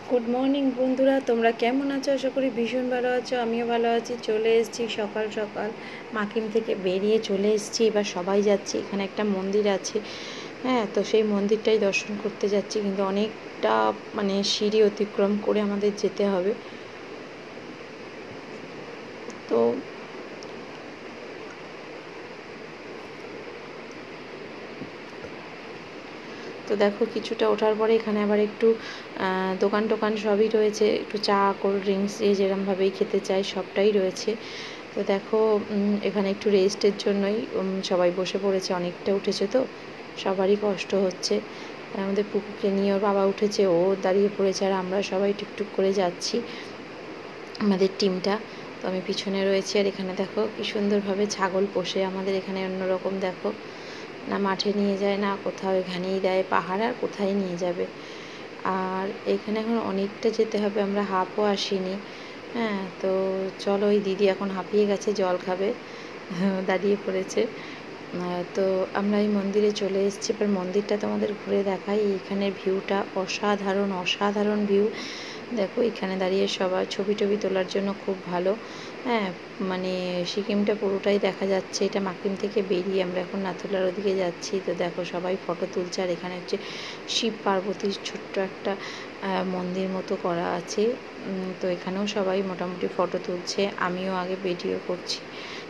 Good morning বন্ধুরা, তোমরা কেমন আছো? আশা করি ভীষণ ভালো আছো। আমিও ভালো আছি। চলে এসেছি সকাল সকাল, মাকিম থেকে বেরিয়ে চলে এসেছি। এবার সবাই যাচ্ছি, এখানে একটা মন্দির আছে, হ্যাঁ, তো সেই মন্দিরটাই দর্শন করতে যাচ্ছি। কিন্তু অনেকটা সিঁড়ি অতিক্রম করে আমাদের যেতে হবে। তো দেখো, কিছুটা ওঠার পরে এখানে আবার একটু দোকান টোকান সবই রয়েছে, একটু চা, কোল্ড ড্রিঙ্কস যেরমভাবেই খেতে চাই সবটাই রয়েছে। তো দেখো, এখানে একটু রেস্টের জন্যই সবাই বসে পড়েছে। অনেকটা উঠেছে তো সবারই কষ্ট হচ্ছে। আমাদের পুকুকে নিয়ে ওর বাবা উঠেছে, ও দাঁড়িয়ে পড়েছে, আর আমরা সবাই টুকটুক করে যাচ্ছি আমাদের টিমটা। তো আমি পিছনে রয়েছি। আর এখানে দেখো কি সুন্দরভাবে ছাগল পোষে আমাদের এখানে। অন্যরকম দেখো, না মাঠে নিয়ে যায় না কোথাও, এখানেই দেয় পাহাড়, আর কোথায় নিয়ে যাবে। আর এখানে এখন অনেকটা যেতে হবে, আমরা হাফও আসিনি। হ্যাঁ, তো চলো, ওই দিদি এখন হাঁপিয়ে গেছে, জল খাবে, দাঁড়িয়ে পড়েছে। তো আমরা এই মন্দিরে চলে এসেছি। এবার মন্দিরটা তোমাদের ঘুরে দেখাই। এইখানের ভিউটা অসাধারণ অসাধারণ ভিউ। দেখো, এখানে দাঁড়িয়ে সবার ছবি টবি তোলার জন্য খুব ভালো। হ্যাঁ, সিকিমটা পুরোটাই দেখা যাচ্ছে। এটা মাকিম থেকে বেরিয়ে আমরা এখন নাথুলার ওদিকে যাচ্ছি। তো দেখো, সবাই ফটো তুলছে। আর এখানে হচ্ছে শিব পার্বতীর ছোট্ট একটা মন্দির মতো করা আছে। তো এখানেও সবাই মোটামুটি ফটো তুলছে। আমিও আগে ভিডিও করছি,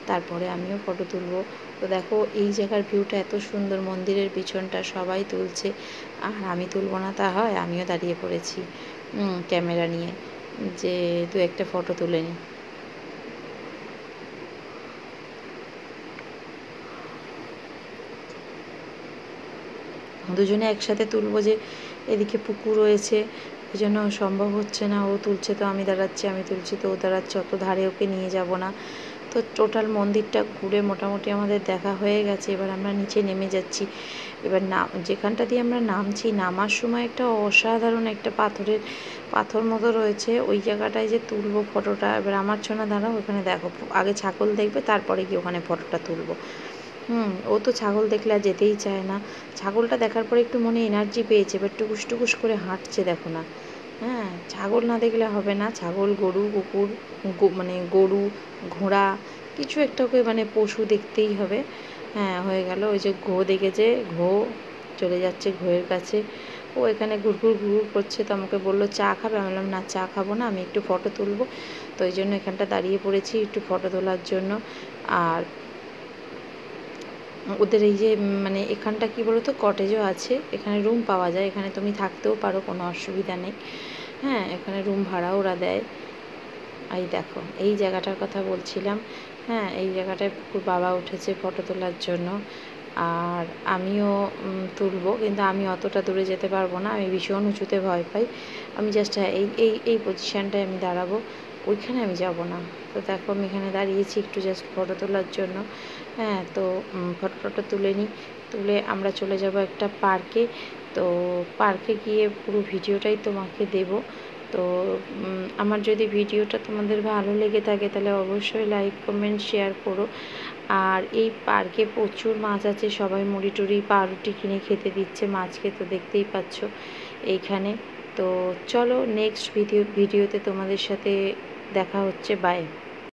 তারপরে আমিও ফটো তুলবো। তো দেখো, এই জায়গার ভিউটা এত সুন্দর, মন্দিরের পিছনটা সবাই তুলছে। আর আমি তুলবো না তা হয়, আমিও দাঁড়িয়ে পড়েছি ক্যামেরা নিয়ে, যে দু একটা ফটো তুলে নিই। দুজনে একসাথে তুলবো, যে এদিকে পুকুর রয়েছে, এই জন্য সম্ভব হচ্ছে না। ও তুলছে তো আমি দাঁড়াচ্ছি, আমি তুলছি তো ও দাঁড়াচ্ছে, অত ধারে ওকে নিয়ে যাব না। তো টোটাল মন্দিরটা ঘুরে মোটামুটি আমাদের দেখা হয়ে গেছে। এবার আমরা নিচে নেমে যাচ্ছি। এবার যেখানটা দিয়ে আমরা নামছি, নামার সময় একটা অসাধারণ একটা পাথর মতো রয়েছে, ওই জায়গাটায় যে তুলবো ফটোটা। এবার আমার ছোনা দাঁড়াও, ওখানে দেখো, আগে ছাগল দেখবে, তারপরে গিয়ে ওখানে ফটোটা তুলবো। ও তো ছাগল দেখলে আর যেতেই চায় না। ছাগলটা দেখার পরে একটু মনে এনার্জি পেয়েছে, এবার টুকুস টুকুস করে হাঁটছে, দেখো না। হ্যাঁ, ছাগল না দেখলে হবে না। ছাগল, গরু, কুকুর, গরু, ঘোড়া, কিছু একটা ওকে পশু দেখতেই হবে। হ্যাঁ, হয়ে গেল। ওই যে দেখেছে, চলে যাচ্ছে ঘোয়ের কাছে। ও এখানে ঘুরঘুর ঘুরঘুর করছে। তো আমাকে বললো চা খাবে। আমি বললাম না, চা খাবো না, আমি একটু ফটো তুলবো। তো ওই জন্য এখানটা দাঁড়িয়ে পড়েছি একটু ফটো তোলার জন্য। আর ওদের এই যে এখানটা কি বলো তো, কটেজও আছে, এখানে রুম পাওয়া যায়, এখানে তুমি থাকতেও পারো, কোনো অসুবিধা নেই। হ্যাঁ, এখানে রুম ভাড়াও ওরা দেয়। এই দেখো, এই জায়গাটার কথা বলছিলাম। হ্যাঁ, এই জায়গাটায় পুকুর বাবা উঠেছে ফটো তোলার জন্য। আর আমিও তুলবো, কিন্তু আমি অতটা দূরে যেতে পারবো না, আমি ভীষণ উঁচুতে ভয় পাই। আমি জাস্ট এই এই এই পজিশানটায় আমি দাঁড়াবো, ওইখানে আমি যাব না। তো দেখো, আমি এখানে দাঁড়িয়েছি একটু জাস্ট ফটো তোলার জন্য। হ্যাঁ, তো ফটোটা তুলে নিই, তুলে আমরা চলে যাব একটা পার্কে। তো পার্কে গিয়ে পুরো ভিডিওটাই তোমাকে দেব। তো আমার যদি ভিডিওটা তোমাদের ভালো লেগে থাকে, তাহলে অবশ্যই লাইক কমেন্ট শেয়ার করো। আর এই পার্কে প্রচুর মাছ আছে, সবাই মুড়ি টুড়ি পাউরুটি কিনে খেতে দিচ্ছে মাছকে, তো দেখতেই পাচ্ছ এইখানে। তো চলো, নেক্সট ভিডিওতে তোমাদের সাথে দেখা হচ্ছে। বাই।